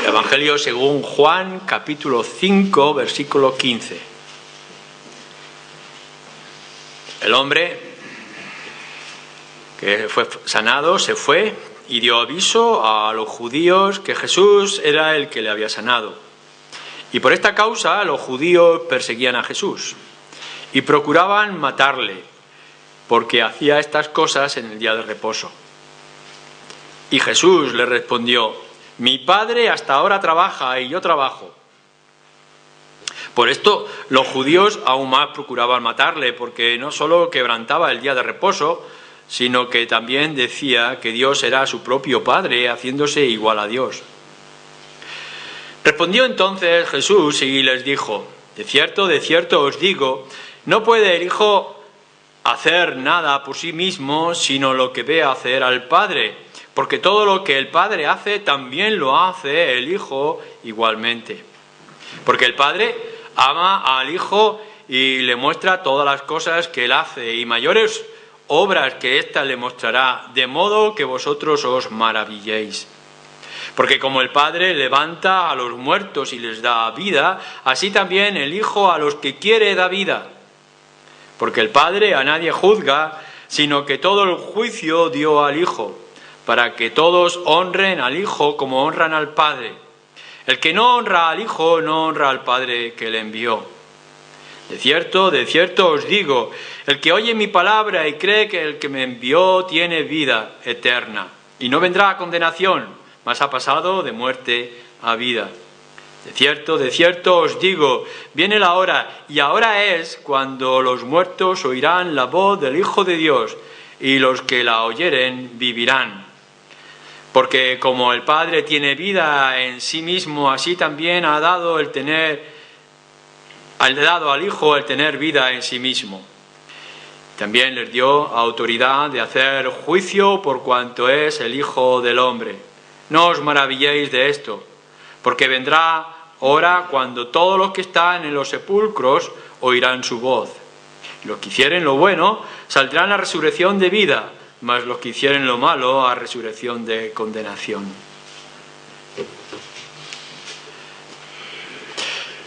Evangelio según Juan, capítulo 5, versículo 15. El hombre que fue sanado se fue y dio aviso a los judíos que Jesús era el que le había sanado. Y por esta causa los judíos perseguían a Jesús y procuraban matarle, porque hacía estas cosas en el día de reposo. Y Jesús le respondió: mi Padre hasta ahora trabaja y yo trabajo. Por esto los judíos aún más procuraban matarle, porque no solo quebrantaba el día de reposo, sino que también decía que Dios era su propio Padre, haciéndose igual a Dios. Respondió entonces Jesús y les dijo: de cierto os digo, no puede el Hijo hacer nada por sí mismo, sino lo que ve hacer al Padre. Porque todo lo que el Padre hace, también lo hace el Hijo igualmente. Porque el Padre ama al Hijo y le muestra todas las cosas que Él hace, y mayores obras que ésta le mostrará, de modo que vosotros os maravilléis. Porque como el Padre levanta a los muertos y les da vida, así también el Hijo a los que quiere da vida. Porque el Padre a nadie juzga, sino que todo el juicio dio al Hijo, para que todos honren al Hijo como honran al Padre. El que no honra al Hijo no honra al Padre que le envió. De cierto os digo, el que oye mi palabra y cree que el que me envió tiene vida eterna, y no vendrá a condenación, mas ha pasado de muerte a vida. De cierto os digo, viene la hora, y ahora es cuando los muertos oirán la voz del Hijo de Dios, y los que la oyeren vivirán. Porque como el Padre tiene vida en sí mismo, así también ha dado al Hijo el tener vida en sí mismo. También les dio autoridad de hacer juicio por cuanto es el Hijo del Hombre. No os maravilléis de esto, porque vendrá hora cuando todos los que están en los sepulcros oirán su voz. Los que hicieren lo bueno saldrán a resurrección de vida, mas los que hicieren lo malo a resurrección de condenación.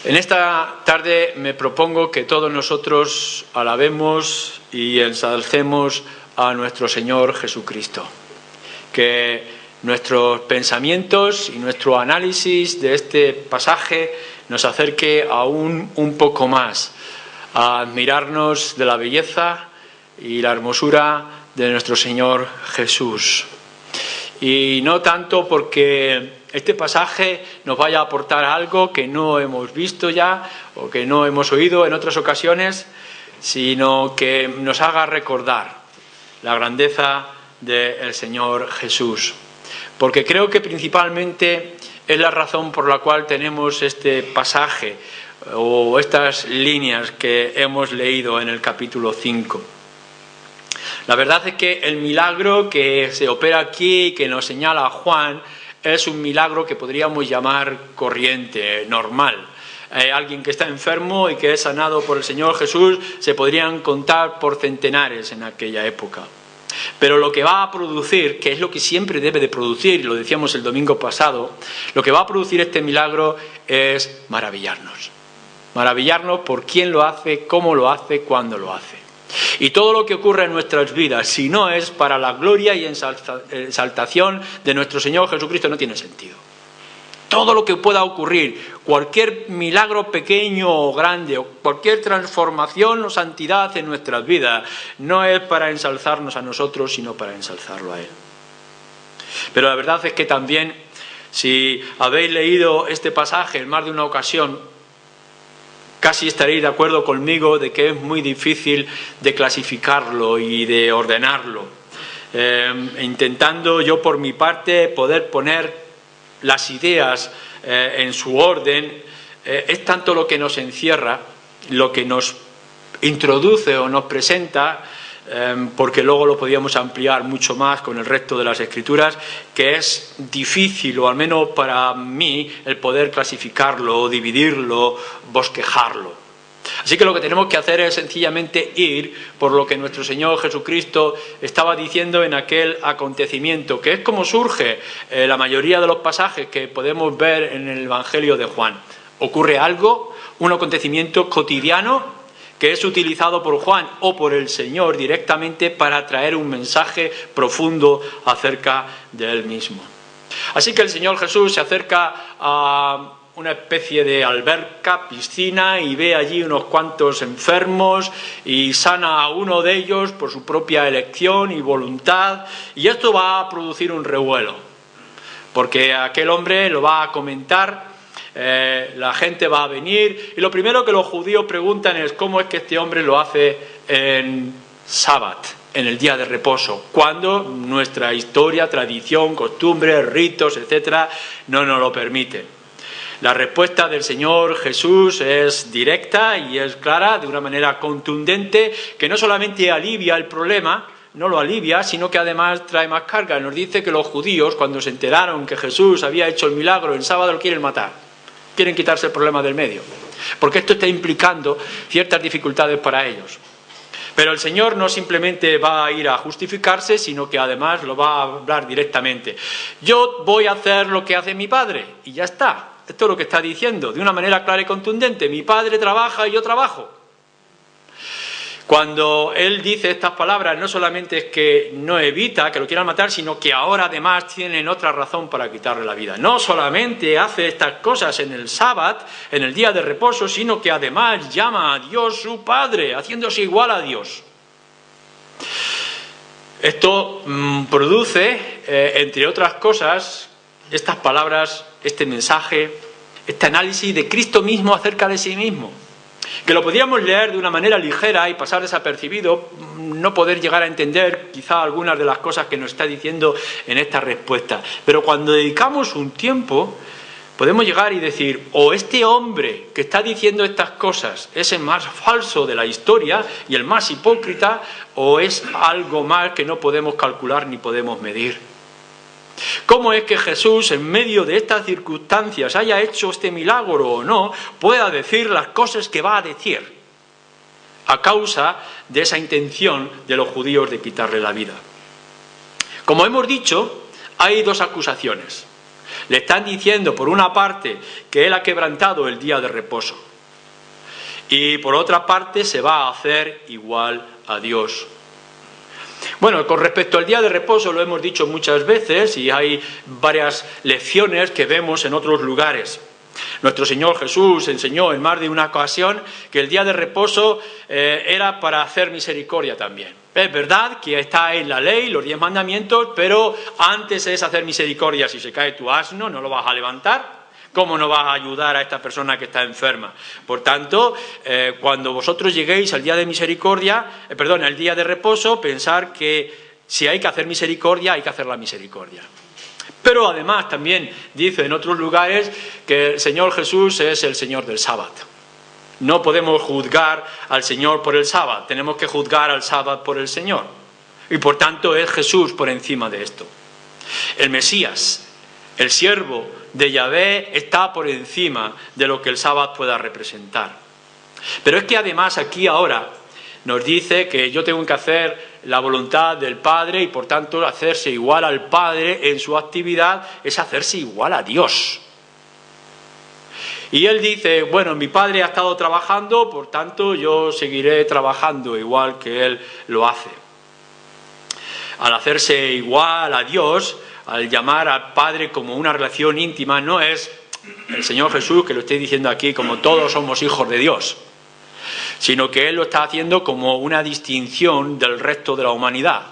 En esta tarde me propongo que todos nosotros alabemos y ensalcemos a nuestro Señor Jesucristo. Que nuestros pensamientos y nuestro análisis de este pasaje nos acerque aún un poco más a admirarnos de la belleza y la hermosura de nuestro Señor Jesús. Y no tanto porque este pasaje nos vaya a aportar algo que no hemos visto ya o que no hemos oído en otras ocasiones, sino que nos haga recordar la grandeza del Señor Jesús. Porque creo que principalmente es la razón por la cual tenemos este pasaje o estas líneas que hemos leído en el capítulo 5. La verdad es que el milagro que se opera aquí, que nos señala Juan, es un milagro que podríamos llamar corriente, normal. Alguien que está enfermo y que es sanado por el Señor Jesús se podrían contar por centenares en aquella época. Pero lo que va a producir, que es lo que siempre debe de producir, lo decíamos el domingo pasado, lo que va a producir este milagro es maravillarnos. Maravillarnos por quién lo hace, cómo lo hace, cuándo lo hace. Y todo lo que ocurre en nuestras vidas, si no es para la gloria y exaltación de nuestro Señor Jesucristo, no tiene sentido. Todo lo que pueda ocurrir, cualquier milagro pequeño o grande, o cualquier transformación o santidad en nuestras vidas, no es para ensalzarnos a nosotros, sino para ensalzarlo a Él. Pero la verdad es que también, si habéis leído este pasaje en más de una ocasión, casi estaréis de acuerdo conmigo de que es muy difícil de clasificarlo y de ordenarlo. Intentando yo por mi parte poder poner las ideas en su orden, es tanto lo que nos encierra, lo que nos introduce o nos presenta, porque luego lo podíamos ampliar mucho más con el resto de las Escrituras, que es difícil, o al menos para mí, el poder clasificarlo, dividirlo, bosquejarlo. Así que lo que tenemos que hacer es sencillamente ir por lo que nuestro Señor Jesucristo estaba diciendo en aquel acontecimiento, que es como surge la mayoría de los pasajes que podemos ver en el Evangelio de Juan. Ocurre algo, un acontecimiento cotidiano que es utilizado por Juan o por el Señor directamente para traer un mensaje profundo acerca de Él mismo. Así que el Señor Jesús se acerca a una especie de alberca, piscina, y ve allí unos cuantos enfermos y sana a uno de ellos por su propia elección y voluntad, y esto va a producir un revuelo, porque aquel hombre lo va a comentar, la gente va a venir, y lo primero que los judíos preguntan es cómo es que este hombre lo hace en sábado, en el día de reposo, cuando nuestra historia, tradición, costumbres, ritos, etcétera, no nos lo permite. La respuesta del Señor Jesús es directa y es clara, de una manera contundente, que no solamente alivia el problema, no lo alivia, sino que además trae más carga. Nos dice que los judíos, cuando se enteraron que Jesús había hecho el milagro en sábado, lo quieren matar, quieren quitarse el problema del medio, porque esto está implicando ciertas dificultades para ellos. Pero el Señor no simplemente va a ir a justificarse, sino que además lo va a hablar directamente. Yo voy a hacer lo que hace mi Padre, y ya está. Esto es lo que está diciendo, de una manera clara y contundente. Mi Padre trabaja y yo trabajo. Cuando Él dice estas palabras, no solamente es que no evita que lo quieran matar, sino que ahora además tienen otra razón para quitarle la vida. No solamente hace estas cosas en el sábado, en el día de reposo, sino que además llama a Dios su Padre, haciéndose igual a Dios. Esto produce, entre otras cosas, estas palabras, este mensaje, este análisis de Cristo mismo acerca de sí mismo, que lo podríamos leer de una manera ligera y pasar desapercibido, no poder llegar a entender quizá algunas de las cosas que nos está diciendo en esta respuesta. Pero cuando dedicamos un tiempo, podemos llegar y decir, o este hombre que está diciendo estas cosas es el más falso de la historia y el más hipócrita, o es algo más que no podemos calcular ni podemos medir. ¿Cómo es que Jesús, en medio de estas circunstancias, haya hecho este milagro o no, pueda decir las cosas que va a decir a causa de esa intención de los judíos de quitarle la vida? Como hemos dicho, hay dos acusaciones. Le están diciendo, por una parte, que Él ha quebrantado el día de reposo, y por otra parte se va a hacer igual a Dios. Bueno, con respecto al día de reposo lo hemos dicho muchas veces y hay varias lecciones que vemos en otros lugares. Nuestro Señor Jesús enseñó en más de una ocasión que el día de reposo era para hacer misericordia también. Es verdad que está en la ley, los 10 mandamientos, pero antes es hacer misericordia. Si se cae tu asno, no lo vas a levantar. ¿Cómo no vas a ayudar a esta persona que está enferma? Por tanto, cuando vosotros lleguéis al día de misericordia, al día de reposo, pensar que si hay que hacer misericordia, hay que hacer la misericordia. Pero además también dice en otros lugares que el Señor Jesús es el Señor del sábado. No podemos juzgar al Señor por el sábado, tenemos que juzgar al sábado por el Señor. Y por tanto es Jesús por encima de esto. El Mesías, el siervo de Yahvé, está por encima de lo que el sábado pueda representar. Pero es que además aquí ahora nos dice que yo tengo que hacer la voluntad del Padre y por tanto hacerse igual al Padre en su actividad es hacerse igual a Dios. Y Él dice, bueno, mi Padre ha estado trabajando, por tanto yo seguiré trabajando igual que Él lo hace. Al hacerse igual a Dios, al llamar al Padre como una relación íntima, no es el Señor Jesús que lo esté diciendo aquí como todos somos hijos de Dios, sino que Él lo está haciendo como una distinción del resto de la humanidad.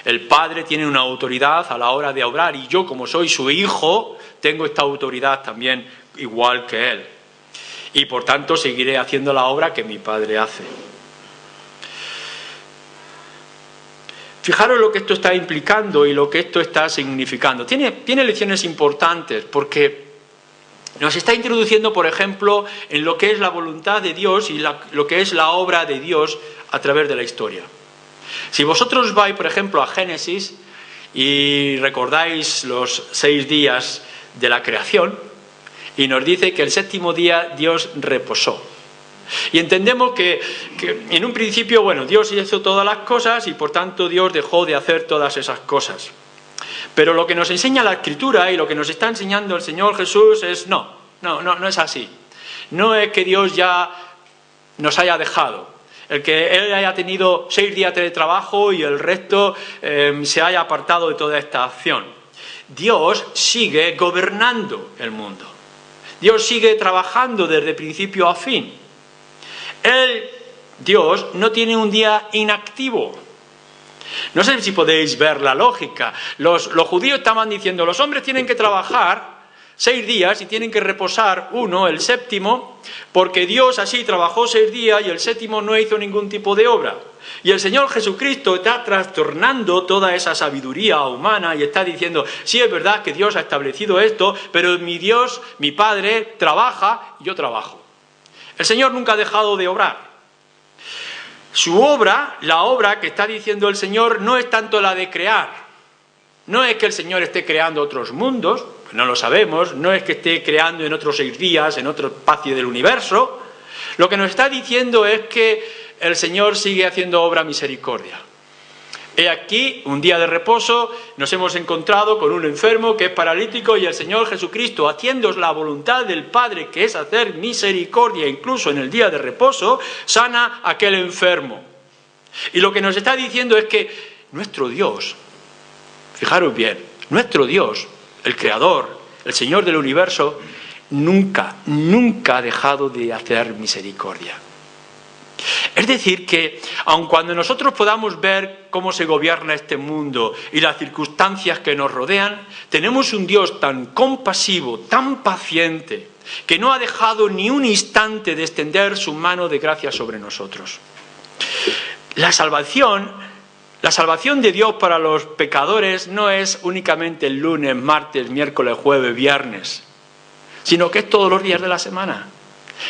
El Padre tiene una autoridad a la hora de obrar y yo, como soy su hijo, tengo esta autoridad también igual que Él. Y por tanto seguiré haciendo la obra que mi Padre hace. Fijaros lo que esto está implicando y lo que esto está significando. Tiene lecciones importantes porque nos está introduciendo, por ejemplo, en lo que es la voluntad de Dios y lo que es la obra de Dios a través de la historia. Si vosotros vais, por ejemplo, a Génesis y recordáis los 6 días de la creación, y nos dice que el 7º día Dios reposó. Y entendemos que en un principio, bueno, Dios hizo todas las cosas y por tanto Dios dejó de hacer todas esas cosas. Pero lo que nos enseña la Escritura y lo que nos está enseñando el Señor Jesús es no es así. No es que Dios ya nos haya dejado, el que Él haya tenido 6 días de trabajo y el resto se haya apartado de toda esta acción. Dios sigue gobernando el mundo. Dios sigue trabajando desde principio a fin. Dios no tiene un día inactivo. No sé si podéis ver la lógica. Los judíos estaban diciendo, los hombres tienen que trabajar 6 días y tienen que reposar uno, el séptimo, porque Dios así trabajó 6 días y el séptimo no hizo ningún tipo de obra. Y el Señor Jesucristo está trastornando toda esa sabiduría humana y está diciendo, sí es verdad que Dios ha establecido esto, pero mi Dios, mi Padre, trabaja y yo trabajo. El Señor nunca ha dejado de obrar. Su obra, la obra que está diciendo el Señor, no es tanto la de crear. No es que el Señor esté creando otros mundos, no lo sabemos, no es que esté creando en otros 6 días, en otro espacio del universo. Lo que nos está diciendo es que el Señor sigue haciendo obra misericordia. He aquí, un día de reposo, nos hemos encontrado con un enfermo que es paralítico y el Señor Jesucristo, haciendo la voluntad del Padre, que es hacer misericordia, incluso en el día de reposo, sana a aquel enfermo. Y lo que nos está diciendo es que nuestro Dios, fijaros bien, nuestro Dios, el Creador, el Señor del universo, nunca ha dejado de hacer misericordia. Es decir que, aun cuando nosotros podamos ver cómo se gobierna este mundo y las circunstancias que nos rodean, tenemos un Dios tan compasivo, tan paciente, que no ha dejado ni un instante de extender su mano de gracia sobre nosotros. La salvación de Dios para los pecadores no es únicamente el lunes, martes, miércoles, jueves, viernes, sino que es todos los días de la semana.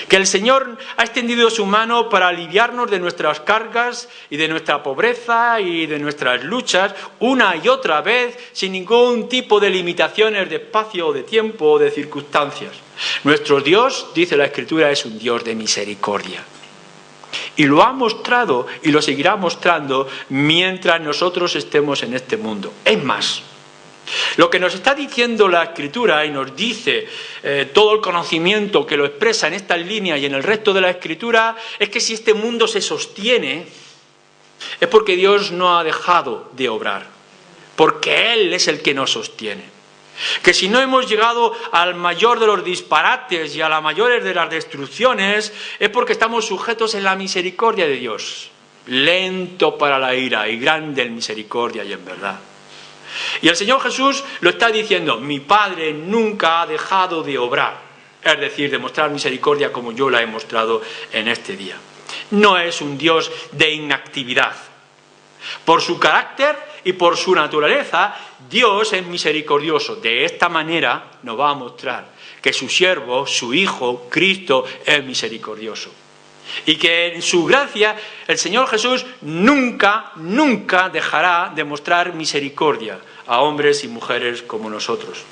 Que el Señor ha extendido su mano para aliviarnos de nuestras cargas y de nuestra pobreza y de nuestras luchas una y otra vez sin ningún tipo de limitaciones de espacio o de tiempo o de circunstancias. Nuestro Dios, dice la Escritura, es un Dios de misericordia. Y lo ha mostrado y lo seguirá mostrando mientras nosotros estemos en este mundo. Es más, lo que nos está diciendo la Escritura y nos dice todo el conocimiento que lo expresa en estas líneas y en el resto de la Escritura es que si este mundo se sostiene es porque Dios no ha dejado de obrar, porque Él es el que nos sostiene. Que si no hemos llegado al mayor de los disparates y a la mayor de las destrucciones es porque estamos sujetos en la misericordia de Dios, lento para la ira y grande en misericordia y en verdad. Y el Señor Jesús lo está diciendo, mi Padre nunca ha dejado de obrar, es decir, de mostrar misericordia como yo la he mostrado en este día. No es un Dios de inactividad. Por su carácter y por su naturaleza, Dios es misericordioso. De esta manera nos va a mostrar que su siervo, su Hijo, Cristo, es misericordioso. Y que en su gracia el Señor Jesús nunca dejará de mostrar misericordia a hombres y mujeres como nosotros.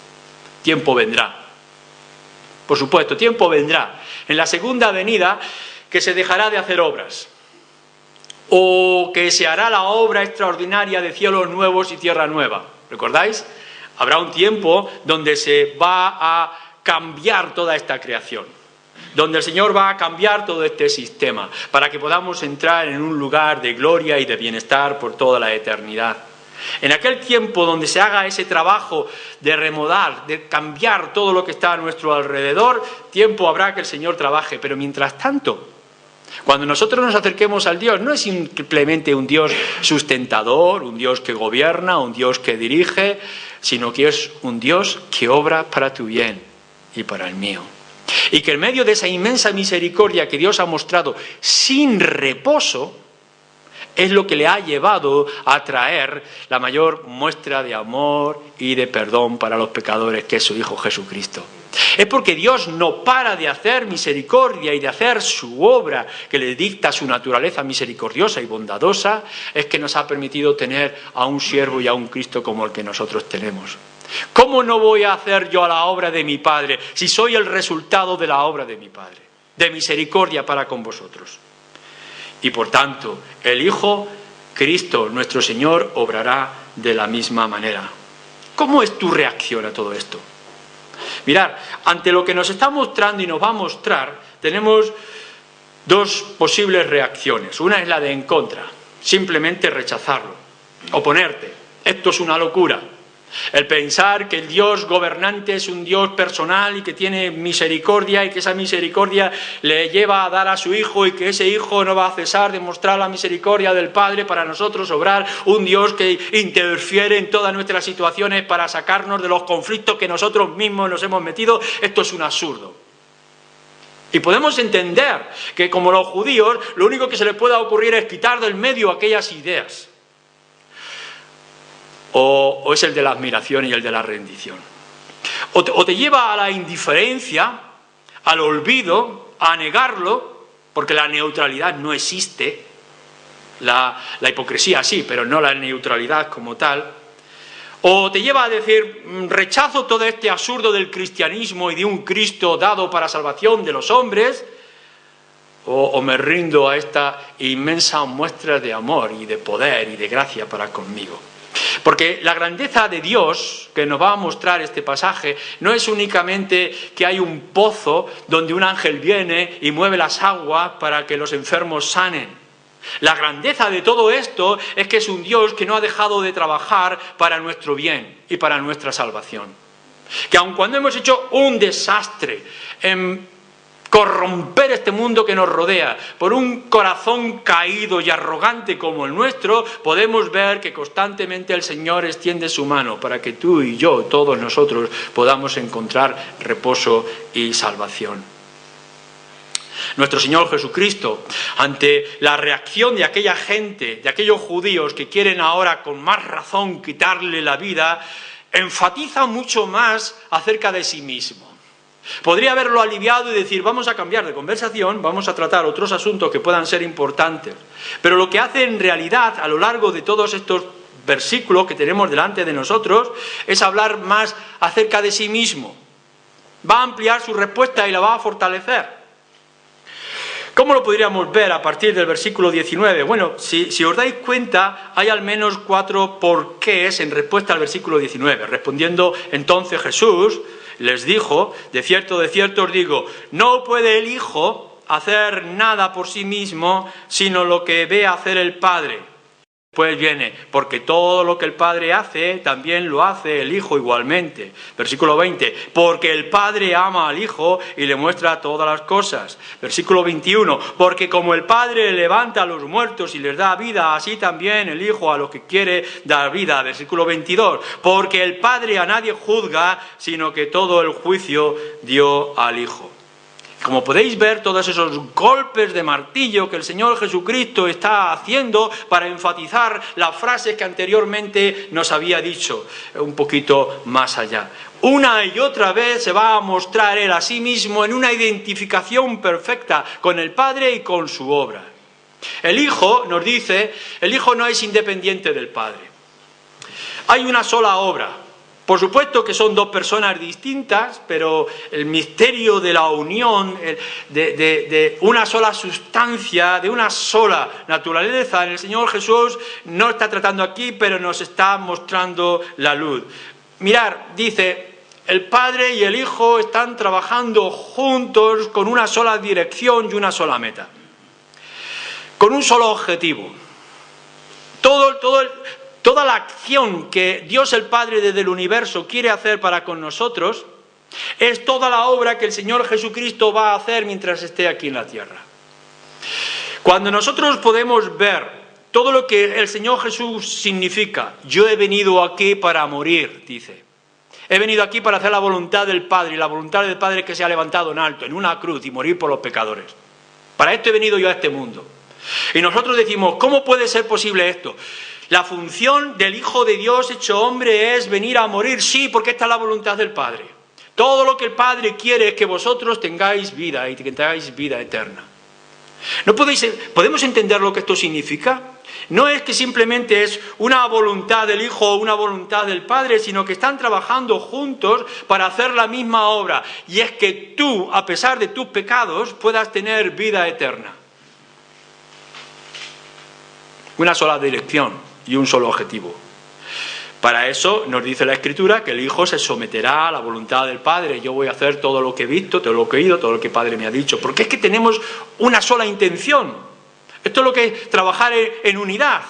Tiempo vendrá. Por supuesto, tiempo vendrá. En la segunda venida que se dejará de hacer obras. O que se hará la obra extraordinaria de cielos nuevos y tierra nueva. ¿Recordáis? Habrá un tiempo donde se va a cambiar toda esta creación. Donde el Señor va a cambiar todo este sistema para que podamos entrar en un lugar de gloria y de bienestar por toda la eternidad. En aquel tiempo donde se haga ese trabajo de remodelar, de cambiar todo lo que está a nuestro alrededor, tiempo habrá que el Señor trabaje. Pero mientras tanto, cuando nosotros nos acerquemos al Dios, no es simplemente un Dios sustentador, un Dios que gobierna, un Dios que dirige, sino que es un Dios que obra para tu bien y para el mío. Y que en medio de esa inmensa misericordia que Dios ha mostrado sin reposo, es lo que le ha llevado a traer la mayor muestra de amor y de perdón para los pecadores, que es su Hijo Jesucristo. Es porque Dios no para de hacer misericordia y de hacer su obra que le dicta su naturaleza misericordiosa y bondadosa, es que nos ha permitido tener a un siervo y a un Cristo como el que nosotros tenemos. ¿Cómo no voy a hacer yo la obra de mi Padre si soy el resultado de la obra de mi Padre? de misericordia para con vosotros. Y por tanto, el Hijo, Cristo, nuestro Señor, obrará de la misma manera. ¿Cómo es tu reacción a todo esto? Mirad, ante lo que nos está mostrando y nos va a mostrar, tenemos dos posibles reacciones. Una es la de en contra, simplemente rechazarlo, oponerte. Esto es una locura. El pensar que el Dios gobernante es un Dios personal y que tiene misericordia y que esa misericordia le lleva a dar a su Hijo y que ese Hijo no va a cesar de mostrar la misericordia del Padre para nosotros obrar, un Dios que interfiere en todas nuestras situaciones para sacarnos de los conflictos que nosotros mismos nos hemos metido, esto es un absurdo. Y podemos entender que como los judíos lo único que se les pueda ocurrir es quitar del medio aquellas ideas. O es el de la admiración y el de la rendición. O te lleva a la indiferencia, al olvido, a negarlo, porque la neutralidad no existe. La hipocresía sí, pero no la neutralidad como tal. O te lleva a decir, rechazo todo este absurdo del cristianismo y de un Cristo dado para salvación de los hombres, o me rindo a esta inmensa muestra de amor y de poder y de gracia para conmigo. Porque la grandeza de Dios que nos va a mostrar este pasaje no es únicamente que hay un pozo donde un ángel viene y mueve las aguas para que los enfermos sanen. La grandeza de todo esto es que es un Dios que no ha dejado de trabajar para nuestro bien y para nuestra salvación. Que aun cuando hemos hecho un desastre en corromper este mundo que nos rodea por un corazón caído y arrogante como el nuestro, podemos ver que constantemente el Señor extiende su mano para que tú y yo, todos nosotros, podamos encontrar reposo y salvación. Nuestro Señor Jesucristo, ante la reacción de aquella gente, de aquellos judíos que quieren ahora con más razón quitarle la vida, enfatiza mucho más acerca de sí mismo. Podría haberlo aliviado y decir, vamos a cambiar de conversación, vamos a tratar otros asuntos que puedan ser importantes. Pero lo que hace en realidad, a lo largo de todos estos versículos que tenemos delante de nosotros, es hablar más acerca de sí mismo. Va a ampliar su respuesta y la va a fortalecer. ¿Cómo lo podríamos ver a partir del versículo 19? Bueno, si os dais cuenta, hay al menos 4 porqués en respuesta al versículo 19. Respondiendo entonces Jesús, les dijo, de cierto os digo, no puede el Hijo hacer nada por sí mismo, sino lo que ve hacer el Padre. Pues viene, porque todo lo que el Padre hace, también lo hace el Hijo igualmente. Versículo 20, porque el Padre ama al Hijo y le muestra todas las cosas. Versículo 21, porque como el Padre levanta a los muertos y les da vida, así también el Hijo a los que quiere dar vida. Versículo 22, porque el Padre a nadie juzga, sino que todo el juicio dio al Hijo. Como podéis ver, todos esos golpes de martillo que el Señor Jesucristo está haciendo para enfatizar las frases que anteriormente nos había dicho, un poquito más allá. Una y otra vez se va a mostrar Él a sí mismo en una identificación perfecta con el Padre y con su obra. El Hijo, nos dice, el Hijo no es independiente del Padre. Hay una sola obra. Por supuesto que son dos personas distintas, pero el misterio de la unión, de una sola sustancia, de una sola naturaleza, en el Señor Jesús no está tratando aquí, pero nos está mostrando la luz. Mirad, dice, el Padre y el Hijo están trabajando juntos con una sola dirección y una sola meta, con un solo objetivo. Toda la acción que Dios el Padre desde el universo quiere hacer para con nosotros es toda la obra que el Señor Jesucristo va a hacer mientras esté aquí en la tierra. Cuando nosotros podemos ver todo lo que el Señor Jesús significa, yo he venido aquí para morir, dice. He venido aquí para hacer la voluntad del Padre, y la voluntad del Padre que se ha levantado en alto, en una cruz, y morir por los pecadores. Para esto he venido yo a este mundo. Y nosotros decimos, ¿cómo puede ser posible esto? La función del Hijo de Dios hecho hombre es venir a morir, sí, porque esta es la voluntad del Padre. Todo lo que el Padre quiere es que vosotros tengáis vida y que tengáis vida eterna. ¿Podemos entender lo que esto significa? no es que simplemente es una voluntad del Hijo o una voluntad del Padre, sino que están trabajando juntos para hacer la misma obra. Y es que tú, a pesar de tus pecados, puedas tener vida eterna. Una sola dirección y un solo objetivo. Para eso nos dice la Escritura que el Hijo se someterá a la voluntad del Padre. Yo voy a hacer todo lo que he visto, todo lo que he oído, todo lo que el Padre me ha dicho. Porque es que tenemos una sola intención. Esto es lo que es trabajar en unidad.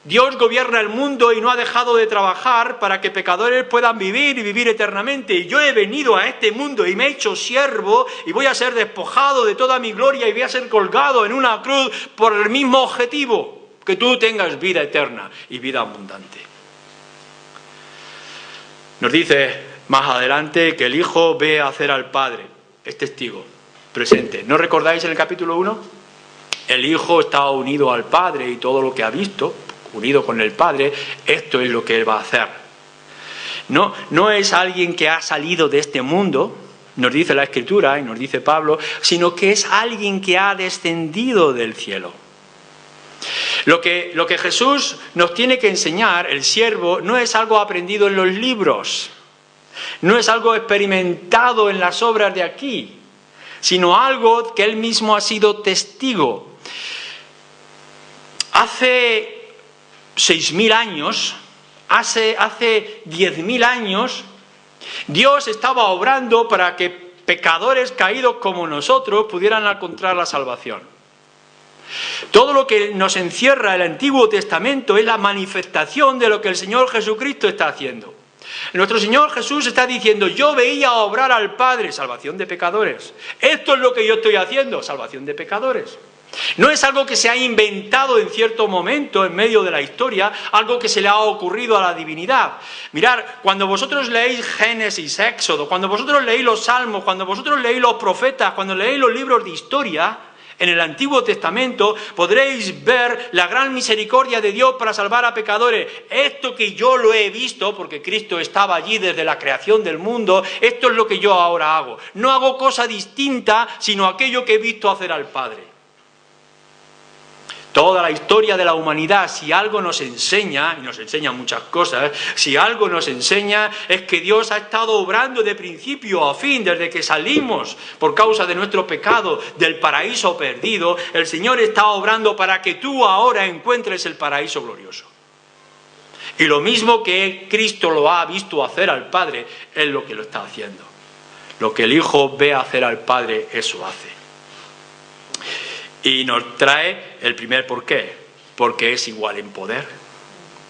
Dios gobierna el mundo y no ha dejado de trabajar para que pecadores puedan vivir y vivir eternamente. Y yo he venido a este mundo y me he hecho siervo y voy a ser despojado de toda mi gloria y voy a ser colgado en una cruz por el mismo objetivo, que tú tengas vida eterna y vida abundante. Nos dice más adelante que el Hijo ve hacer al Padre, es testigo, presente. ¿No recordáis en el capítulo 1? El Hijo está unido al Padre y todo lo que ha visto, unido con el Padre, esto es lo que Él va a hacer. No es alguien que ha salido de este mundo, nos dice la Escritura y nos dice Pablo, sino que es alguien que ha descendido del cielo. Lo que Jesús nos tiene que enseñar, el siervo, no es algo aprendido en los libros, no es algo experimentado en las obras de aquí, sino algo que Él mismo ha sido testigo. Hace 6.000 años, hace 10.000 años, Dios estaba obrando para que pecadores caídos como nosotros pudieran encontrar la salvación. Todo lo que nos encierra el Antiguo Testamento es la manifestación de lo que el Señor Jesucristo está haciendo. Nuestro Señor Jesús está diciendo, yo veía obrar al Padre, salvación de pecadores. Esto es lo que yo estoy haciendo, salvación de pecadores. No es algo que se ha inventado en cierto momento en medio de la historia, algo que se le ha ocurrido a la divinidad. Mirad, cuando vosotros leéis Génesis, Éxodo, cuando vosotros leéis los Salmos, cuando vosotros leéis los profetas, cuando leéis los libros de historia, en el Antiguo Testamento podréis ver la gran misericordia de Dios para salvar a pecadores. Esto que yo lo he visto, porque Cristo estaba allí desde la creación del mundo, esto es lo que yo ahora hago. No hago cosa distinta, sino aquello que he visto hacer al Padre. Toda la historia de la humanidad, si algo nos enseña, y nos enseña muchas cosas, si algo nos enseña es que Dios ha estado obrando de principio a fin, desde que salimos por causa de nuestro pecado del paraíso perdido, el Señor está obrando para que tú ahora encuentres el paraíso glorioso. Y lo mismo que Cristo lo ha visto hacer al Padre, es lo que lo está haciendo. Lo que el Hijo ve hacer al Padre, eso hace. Y nos trae el primer porqué, porque es igual en poder,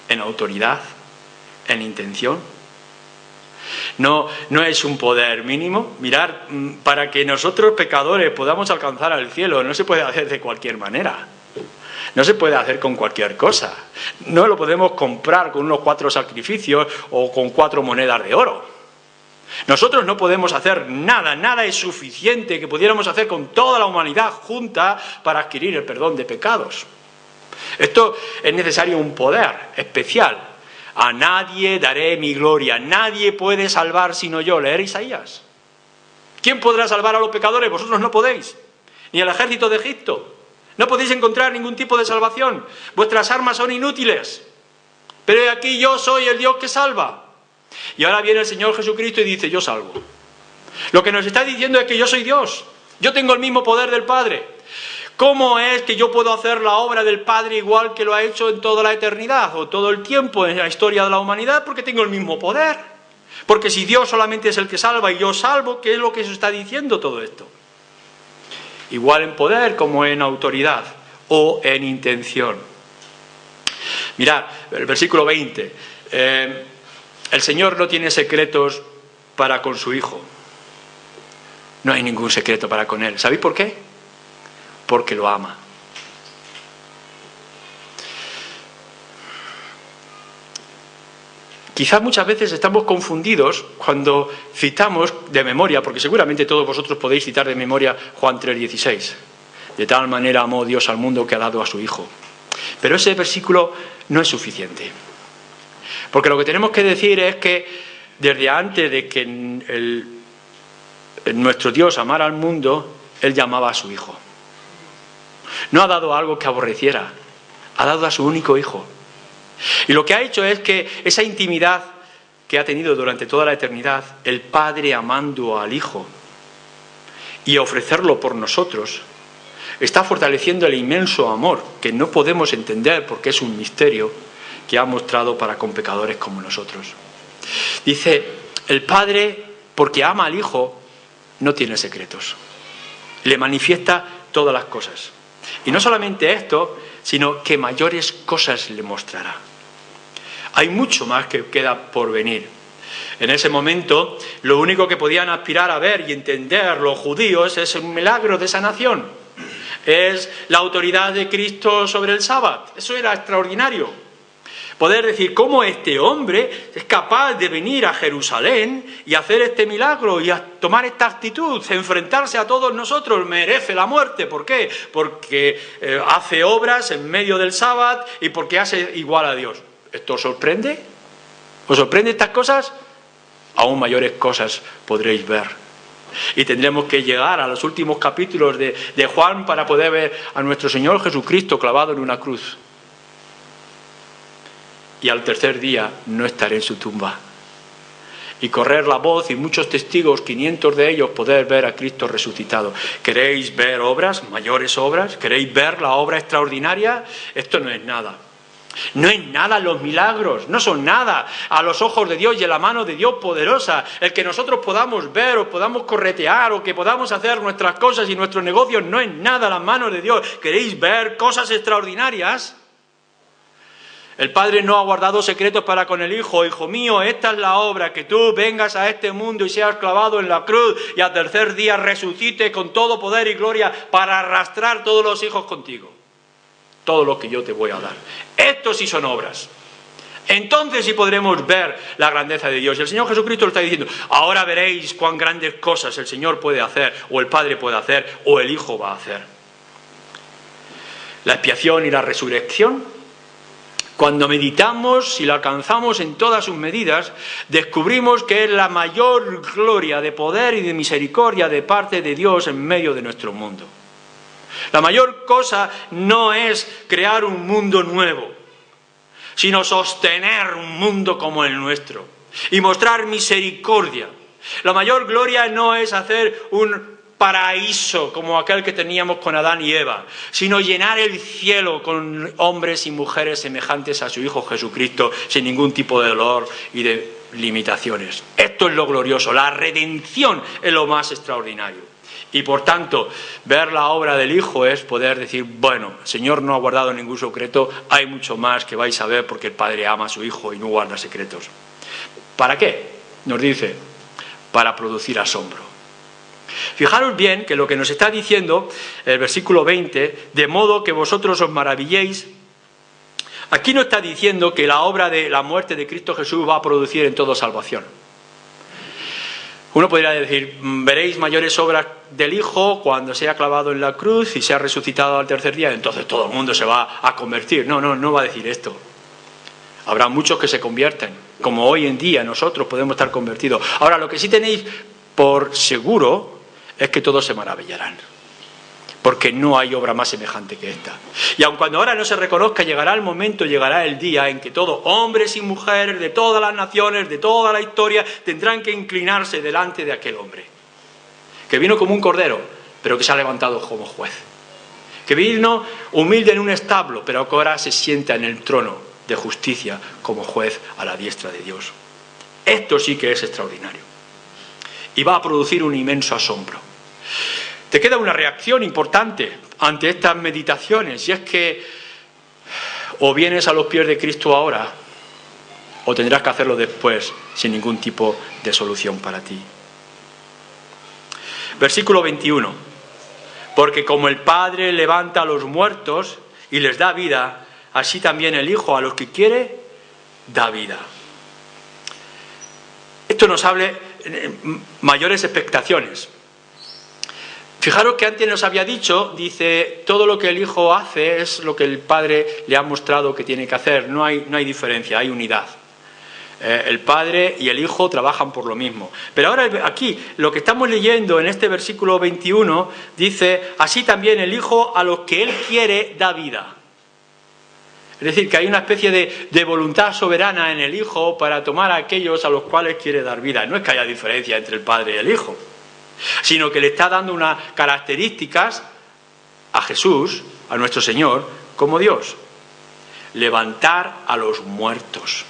en autoridad, en intención. No es un poder mínimo. Mirad, para que nosotros pecadores podamos alcanzar al cielo, no se puede hacer de cualquier manera. No se puede hacer con cualquier cosa. No lo podemos comprar con unos 4 sacrificios o con 4 monedas de oro. Nosotros no podemos hacer nada es suficiente que pudiéramos hacer con toda la humanidad junta para adquirir el perdón de pecados. Esto es necesario un poder especial. A nadie daré mi gloria, nadie puede salvar sino yo. Leer Isaías. ¿Quién podrá salvar a los pecadores? Vosotros no podéis, ni el ejército de Egipto. No podéis encontrar ningún tipo de salvación. Vuestras armas son inútiles. Pero aquí yo soy el Dios que salva. Y ahora viene el Señor Jesucristo y dice, yo salvo. Lo que nos está diciendo es que yo soy Dios. Yo tengo el mismo poder del Padre. ¿Cómo es que yo puedo hacer la obra del Padre igual que lo ha hecho en toda la eternidad o todo el tiempo en la historia de la humanidad? Porque tengo el mismo poder. Porque si Dios solamente es el que salva y yo salvo, ¿qué es lo que se está diciendo todo esto? Igual en poder como en autoridad o en intención. Mirad, el versículo 20. El Señor no tiene secretos para con su Hijo. No hay ningún secreto para con Él. ¿Sabéis por qué? Porque lo ama. Quizás muchas veces estamos confundidos cuando citamos de memoria, porque seguramente todos vosotros podéis citar de memoria Juan 3:16. De tal manera amó Dios al mundo que ha dado a su Hijo. Pero ese versículo no es suficiente. Porque lo que tenemos que decir es que desde antes de que nuestro Dios amara al mundo, Él llamaba a su Hijo. No ha dado algo que aborreciera, Ha dado a su único Hijo. Y lo que ha hecho es que esa intimidad que ha tenido durante toda la eternidad, el Padre amando al Hijo y ofrecerlo por nosotros, está fortaleciendo el inmenso amor que no podemos entender porque es un misterio que ha mostrado para con pecadores como nosotros. Dice, el Padre, porque ama al Hijo, no tiene secretos. Le manifiesta todas las cosas. Y no solamente esto, sino que mayores cosas le mostrará. Hay mucho más que queda por venir. En ese momento, lo único que podían aspirar a ver y entender los judíos es un milagro de sanación. Es la autoridad de Cristo sobre el sábado. Eso era extraordinario. Poder decir cómo este hombre es capaz de venir a Jerusalén y hacer este milagro y a tomar esta actitud, enfrentarse a todos nosotros, merece la muerte. ¿Por qué? Porque hace obras en medio del sábado y porque hace igual a Dios. ¿Esto os sorprende? ¿Os sorprende estas cosas? Aún mayores cosas podréis ver. Y tendremos que llegar a los últimos capítulos de Juan para poder ver a nuestro Señor Jesucristo clavado en una cruz. Y al tercer día no estaré en su tumba. Y correr la voz y muchos testigos, 500 de ellos, poder ver a Cristo resucitado. ¿Queréis ver obras, mayores obras? ¿Queréis ver la obra extraordinaria? Esto no es nada. No es nada los milagros, no son nada a los ojos de Dios y en la mano de Dios poderosa. El que nosotros podamos ver o podamos corretear o que podamos hacer nuestras cosas y nuestros negocios no es nada a las manos de Dios. ¿Queréis ver cosas extraordinarias? El Padre no ha guardado secretos para con el Hijo. Hijo mío, esta es la obra, que tú vengas a este mundo y seas clavado en la cruz y al tercer día resucite con todo poder y gloria para arrastrar todos los hijos contigo. Todo lo que yo te voy a dar. Esto sí son obras. Entonces sí podremos ver la grandeza de Dios. Y el Señor Jesucristo lo está diciendo. Ahora veréis cuán grandes cosas el Señor puede hacer, o el Padre puede hacer, o el Hijo va a hacer. La expiación y la resurrección. Cuando meditamos y la alcanzamos en todas sus medidas, descubrimos que es la mayor gloria de poder y de misericordia de parte de Dios en medio de nuestro mundo. La mayor cosa no es crear un mundo nuevo, sino sostener un mundo como el nuestro y mostrar misericordia. La mayor gloria no es hacer un paraíso como aquel que teníamos con Adán y Eva, sino llenar el cielo con hombres y mujeres semejantes a su Hijo Jesucristo, sin ningún tipo de dolor y de limitaciones. Esto es lo glorioso, la redención es lo más extraordinario. Y por tanto, ver la obra del Hijo es poder decir, bueno, el Señor no ha guardado ningún secreto, hay mucho más que vais a ver porque el Padre ama a su Hijo y no guarda secretos. ¿Para qué? Nos dice, para producir asombro. Fijaros bien que lo que nos está diciendo el versículo 20, de modo que vosotros os maravilléis, aquí no está diciendo que la obra de la muerte de Cristo Jesús va a producir en todo salvación. Uno podría decir, veréis mayores obras del Hijo cuando sea clavado en la cruz y sea resucitado al tercer día, entonces todo el mundo se va a convertir. No va a decir esto. Habrá muchos que se convierten, como hoy en día nosotros podemos estar convertidos. Ahora, lo que sí tenéis por seguro es que todos se maravillarán, porque no hay obra más semejante que esta. Y aun cuando ahora no se reconozca, llegará el momento, llegará el día en que todos, hombres y mujeres de todas las naciones, de toda la historia, tendrán que inclinarse delante de aquel hombre, que vino como un cordero, pero que se ha levantado como juez, que vino humilde en un establo, pero que ahora se sienta en el trono de justicia como juez a la diestra de Dios. Esto sí que es extraordinario. Y va a producir un inmenso asombro. Te queda una reacción importante ante estas meditaciones, y es que o vienes a los pies de Cristo ahora, o tendrás que hacerlo después, sin ningún tipo de solución para ti. Versículo 21. Porque como el Padre levanta a los muertos y les da vida, así también el Hijo a los que quiere da vida. Esto nos habla mayores expectaciones. Fijaros que antes nos había dicho, dice, todo lo que el Hijo hace es lo que el Padre le ha mostrado que tiene que hacer. No hay diferencia, hay unidad. El Padre y el Hijo trabajan por lo mismo. Pero ahora aquí, lo que estamos leyendo en este versículo 21, dice, así también el Hijo a los que Él quiere da vida. Es decir, que hay una especie de voluntad soberana en el Hijo para tomar a aquellos a los cuales quiere dar vida. No es que haya diferencia entre el Padre y el Hijo, sino que le está dando unas características a Jesús, a nuestro Señor, como Dios. Levantar a los muertos.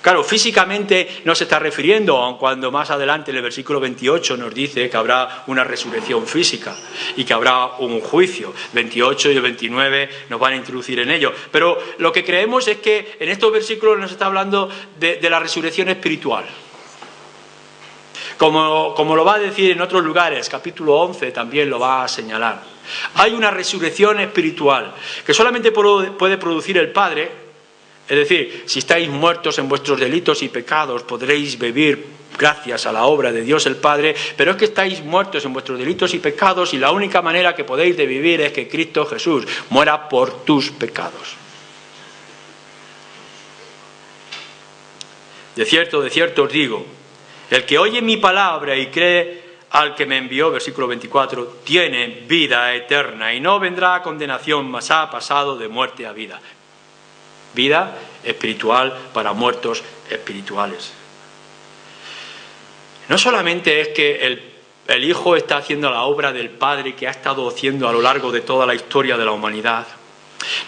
Claro, físicamente no se está refiriendo, aun cuando más adelante en el versículo 28 nos dice que habrá una resurrección física y que habrá un juicio. 28 y el 29 nos van a introducir en ello. Pero lo que creemos es que en estos versículos nos está hablando de la resurrección espiritual. Como lo va a decir en otros lugares, capítulo 11 también lo va a señalar. Hay una resurrección espiritual que solamente puede producir el Padre. Es decir, si estáis muertos en vuestros delitos y pecados, podréis vivir gracias a la obra de Dios el Padre, pero es que estáis muertos en vuestros delitos y pecados y la única manera que podéis de vivir es que Cristo Jesús muera por tus pecados. De cierto os digo, el que oye mi palabra y cree al que me envió, versículo 24, tiene vida eterna y no vendrá a condenación, mas ha pasado de muerte a vida. Vida espiritual para muertos espirituales. No solamente es que el Hijo está haciendo la obra del Padre que ha estado haciendo a lo largo de toda la historia de la humanidad.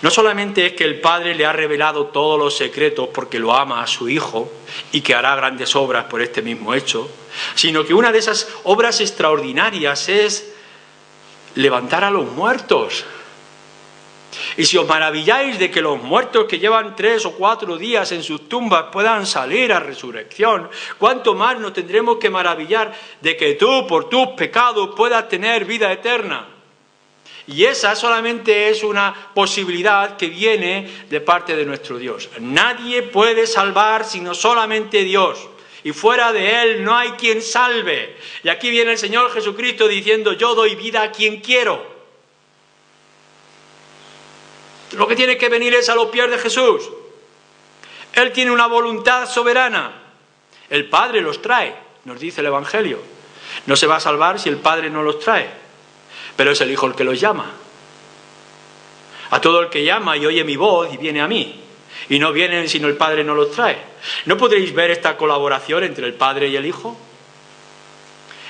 No solamente es que el Padre le ha revelado todos los secretos porque lo ama a su Hijo y que hará grandes obras por este mismo hecho, sino que una de esas obras extraordinarias es levantar a los muertos. Y si os maravilláis de que los muertos que llevan 3 o 4 días en sus tumbas puedan salir a resurrección, ¿cuánto más nos tendremos que maravillar de que tú por tus pecados puedas tener vida eterna? Y esa solamente es una posibilidad que viene de parte de nuestro Dios. Nadie puede salvar sino solamente Dios. Y fuera de Él no hay quien salve. Y aquí viene el Señor Jesucristo diciendo, yo doy vida a quien quiero. Lo que tiene que venir es a los pies de Jesús. Él tiene una voluntad soberana. El Padre los trae, nos dice el Evangelio. No se va a salvar si el Padre no los trae, pero es el Hijo el que los llama. A todo el que llama y oye mi voz y viene a mí. Y no vienen sino el Padre no los trae. ¿No podréis ver esta colaboración entre el Padre y el Hijo?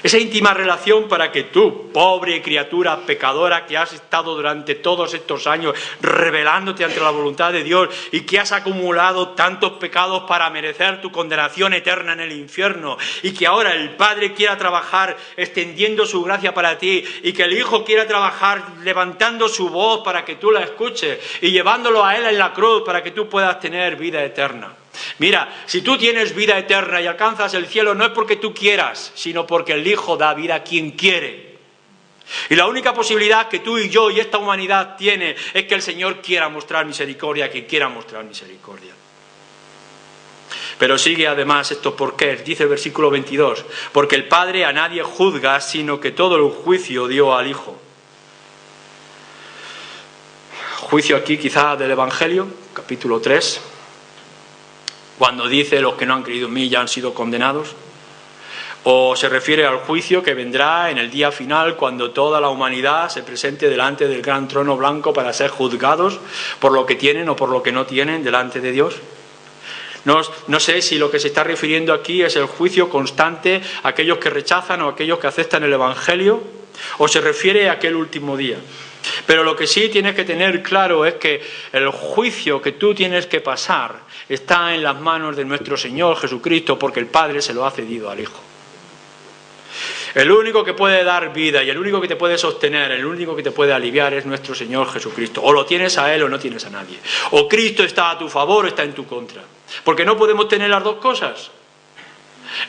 Esa íntima relación para que tú, pobre criatura pecadora que has estado durante todos estos años rebelándote ante la voluntad de Dios y que has acumulado tantos pecados para merecer tu condenación eterna en el infierno y que ahora el Padre quiera trabajar extendiendo su gracia para ti y que el Hijo quiera trabajar levantando su voz para que tú la escuches y llevándolo a Él en la cruz para que tú puedas tener vida eterna. Mira, si tú tienes vida eterna y alcanzas el cielo no es porque tú quieras, sino porque el Hijo da vida a quien quiere. Y la única posibilidad que tú y yo y esta humanidad tiene es que el Señor quiera mostrar misericordia a quien quiera mostrar misericordia. Pero sigue además estos porqués, dice el versículo 22, porque el Padre a nadie juzga, sino que todo el juicio dio al Hijo. Juicio aquí quizá del Evangelio, capítulo 3. Cuando dice los que no han creído en mí ya han sido condenados, o se refiere al juicio que vendrá en el día final cuando toda la humanidad se presente delante del gran trono blanco para ser juzgados por lo que tienen o por lo que no tienen delante de Dios. No sé si lo que se está refiriendo aquí es el juicio constante a aquellos que rechazan o a aquellos que aceptan el Evangelio, o se refiere a aquel último día. Pero lo que sí tienes que tener claro es que el juicio que tú tienes que pasar está en las manos de nuestro Señor Jesucristo porque el Padre se lo ha cedido al Hijo. El único que puede dar vida y el único que te puede sostener, el único que te puede aliviar es nuestro Señor Jesucristo. O lo tienes a Él o no tienes a nadie. O Cristo está a tu favor o está en tu contra. Porque no podemos tener las dos cosas.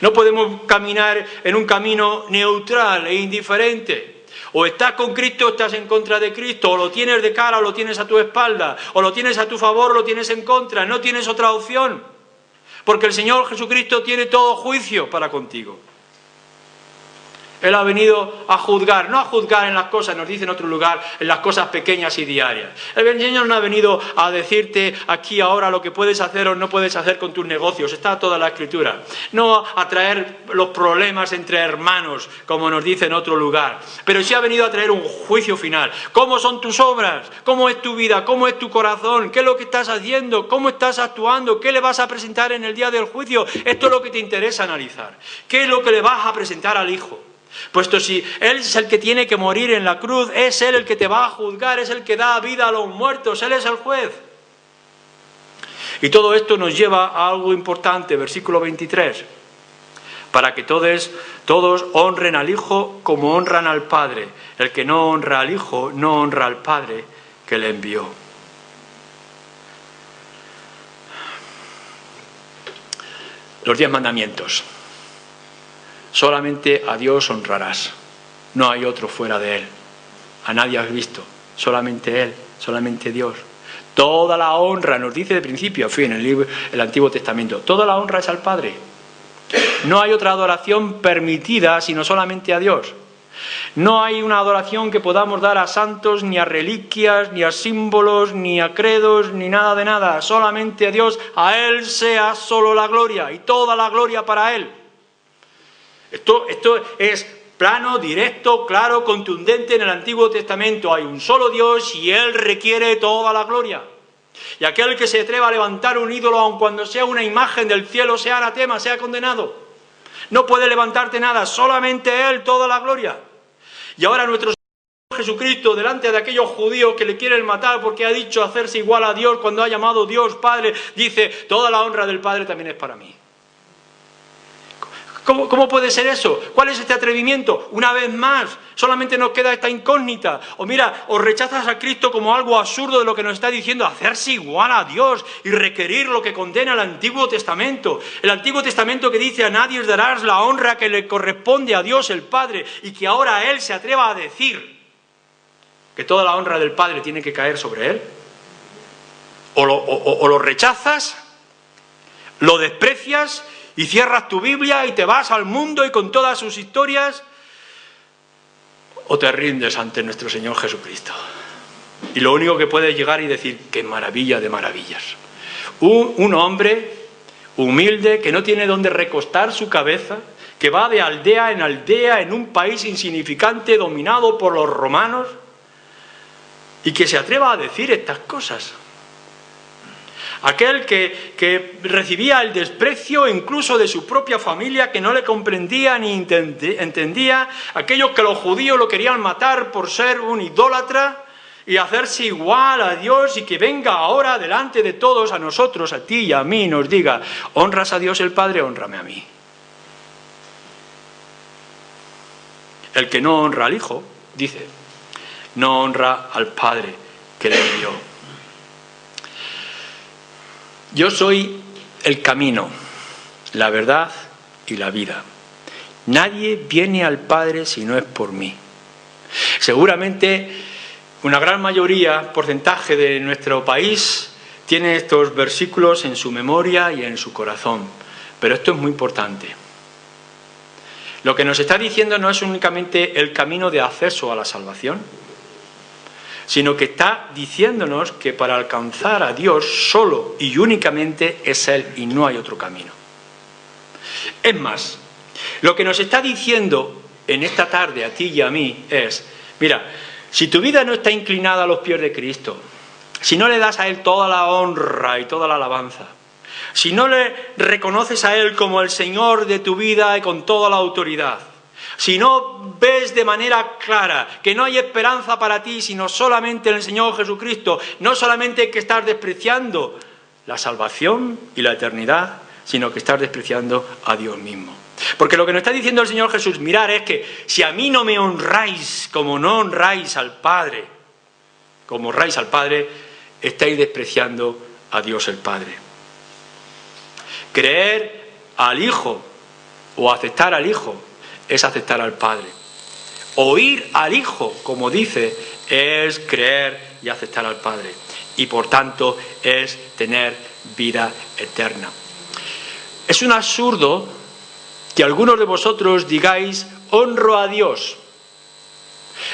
No podemos caminar en un camino neutral e indiferente. O estás con Cristo o estás en contra de Cristo, o lo tienes de cara o lo tienes a tu espalda, o lo tienes a tu favor o lo tienes en contra, no tienes otra opción, porque el Señor Jesucristo tiene todo juicio para contigo. Él ha venido a juzgar, no a juzgar en las cosas, nos dice en otro lugar, en las cosas pequeñas y diarias. El Señor no ha venido a decirte aquí ahora lo que puedes hacer o no puedes hacer con tus negocios, está toda la Escritura. No a traer los problemas entre hermanos, como nos dice en otro lugar, pero sí ha venido a traer un juicio final. ¿Cómo son tus obras? ¿Cómo es tu vida? ¿Cómo es tu corazón? ¿Qué es lo que estás haciendo? ¿Cómo estás actuando? ¿Qué le vas a presentar en el día del juicio? Esto es lo que te interesa analizar. ¿Qué es lo que le vas a presentar al Hijo? Puesto si Él es el que tiene que morir en la cruz, es Él el que te va a juzgar, es el que da vida a los muertos, Él es el juez. Y todo esto nos lleva a algo importante, versículo 23, para que todos honren al Hijo como honran al Padre. El que no honra al Hijo, no honra al Padre que le envió. Los 10 mandamientos. Solamente a Dios honrarás, no hay otro fuera de Él. A nadie has visto, solamente Él, solamente Dios. Toda la honra, nos dice de principio a fin el Antiguo Testamento, toda la honra es al Padre. No hay otra adoración permitida sino solamente a Dios. No hay una adoración que podamos dar a santos, ni a reliquias, ni a símbolos, ni a credos, ni nada de nada. Solamente a Dios, a Él sea solo la gloria y toda la gloria para Él. Esto es plano, directo, claro, contundente en el Antiguo Testamento. Hay un solo Dios y Él requiere toda la gloria. Y aquel que se atreva a levantar un ídolo, aun cuando sea una imagen del cielo, sea anatema, sea condenado. No puede levantarte nada, solamente Él toda la gloria. Y ahora nuestro Señor Jesucristo, delante de aquellos judíos que le quieren matar porque ha dicho hacerse igual a Dios cuando ha llamado Dios Padre, dice, toda la honra del Padre también es para mí. ¿Cómo puede ser eso? ¿Cuál es este atrevimiento? Una vez más, solamente nos queda esta incógnita. O mira, o rechazas a Cristo como algo absurdo de lo que nos está diciendo, hacerse igual a Dios y requerir lo que condena el Antiguo Testamento. El Antiguo Testamento que dice a nadie os darás la honra que le corresponde a Dios el Padre, y que ahora Él se atreva a decir que toda la honra del Padre tiene que caer sobre Él. O lo rechazas, lo desprecias y cierras tu Biblia y te vas al mundo y con todas sus historias, o te rindes ante nuestro Señor Jesucristo. Y lo único que puedes llegar y decir, qué maravilla de maravillas. Un hombre humilde que no tiene dónde recostar su cabeza, que va de aldea en un país insignificante dominado por los romanos, y que se atreva a decir estas cosas. Aquel que recibía el desprecio incluso de su propia familia, que no le comprendía ni entendía, aquellos que los judíos lo querían matar por ser un idólatra y hacerse igual a Dios, y que venga ahora delante de todos, a nosotros, a ti y a mí, nos diga, honras a Dios el Padre, hónrame a mí. El que no honra al Hijo, dice, no honra al Padre que le envió. Yo soy el camino, la verdad y la vida. Nadie viene al Padre si no es por mí. Seguramente una gran mayoría, porcentaje de nuestro país, tiene estos versículos en su memoria y en su corazón. Pero esto es muy importante. Lo que nos está diciendo no es únicamente el camino de acceso a la salvación, sino que está diciéndonos que para alcanzar a Dios solo y únicamente es Él y no hay otro camino. Es más, lo que nos está diciendo en esta tarde a ti y a mí es, mira, si tu vida no está inclinada a los pies de Cristo, si no le das a Él toda la honra y toda la alabanza, si no le reconoces a Él como el Señor de tu vida y con toda la autoridad, si no ves de manera clara que no hay esperanza para ti, sino solamente en el Señor Jesucristo, no solamente que estás despreciando la salvación y la eternidad, sino que estás despreciando a Dios mismo. Porque lo que nos está diciendo el Señor Jesús, mirad, es que si a mí no me honráis como no honráis al Padre, como honráis al Padre, estáis despreciando a Dios el Padre. Creer al Hijo o aceptar al Hijo es aceptar al Padre. Oír al Hijo, como dice, es creer y aceptar al Padre. Y por tanto es tener vida eterna. Es un absurdo que algunos de vosotros digáis honro a Dios.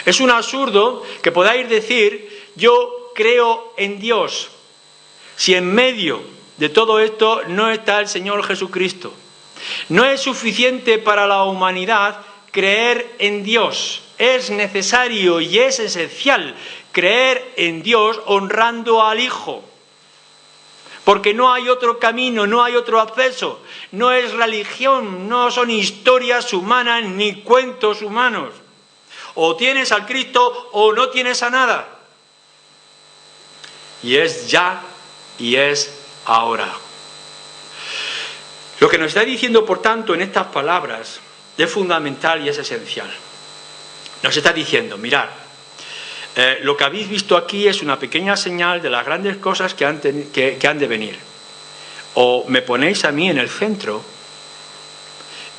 Es un absurdo que podáis decir, yo creo en Dios, si en medio de todo esto no está el Señor Jesucristo. No es suficiente para la humanidad creer en Dios. Es necesario y es esencial creer en Dios honrando al Hijo. Porque no hay otro camino, no hay otro acceso. No es religión, no son historias humanas ni cuentos humanos. O tienes al Cristo o no tienes a nada. Y es ya y es ahora. Lo que nos está diciendo, por tanto, en estas palabras es fundamental y es esencial. Nos está diciendo, mirad, lo que habéis visto aquí es una pequeña señal de las grandes cosas que han de venir. O me ponéis a mí en el centro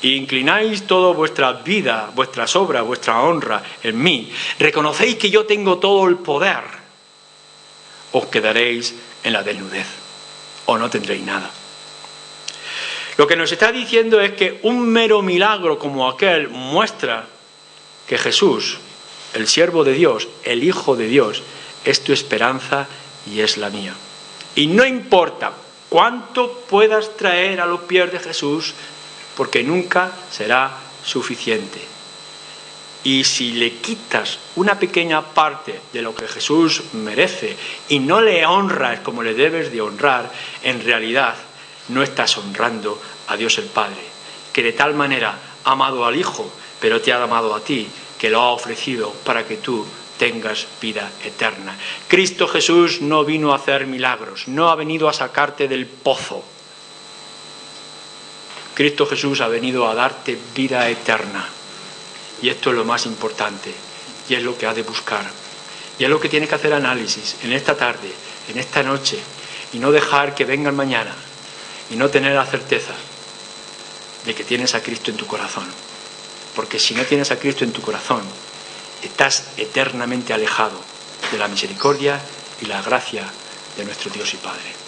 e inclináis toda vuestra vida, vuestras obras, vuestra honra en mí. Reconocéis que yo tengo todo el poder. Os quedaréis en la desnudez o no tendréis nada. Lo que nos está diciendo es que un mero milagro como aquel muestra que Jesús, el siervo de Dios, el Hijo de Dios, es tu esperanza y es la mía. Y no importa cuánto puedas traer a los pies de Jesús, porque nunca será suficiente. Y si le quitas una pequeña parte de lo que Jesús merece y no le honras como le debes de honrar, en realidad no estás honrando a Dios el Padre, que de tal manera ha amado al Hijo, pero te ha amado a ti, que lo ha ofrecido para que tú tengas vida eterna. Cristo Jesús no vino a hacer milagros, no ha venido a sacarte del pozo. Cristo Jesús ha venido a darte vida eterna. Y esto es lo más importante, y es lo que ha de buscar. Y es lo que tienes que hacer análisis en esta tarde, en esta noche, y no dejar que venga el mañana, y no tener la certeza de que tienes a Cristo en tu corazón. Porque si no tienes a Cristo en tu corazón, estás eternamente alejado de la misericordia y la gracia de nuestro Dios y Padre.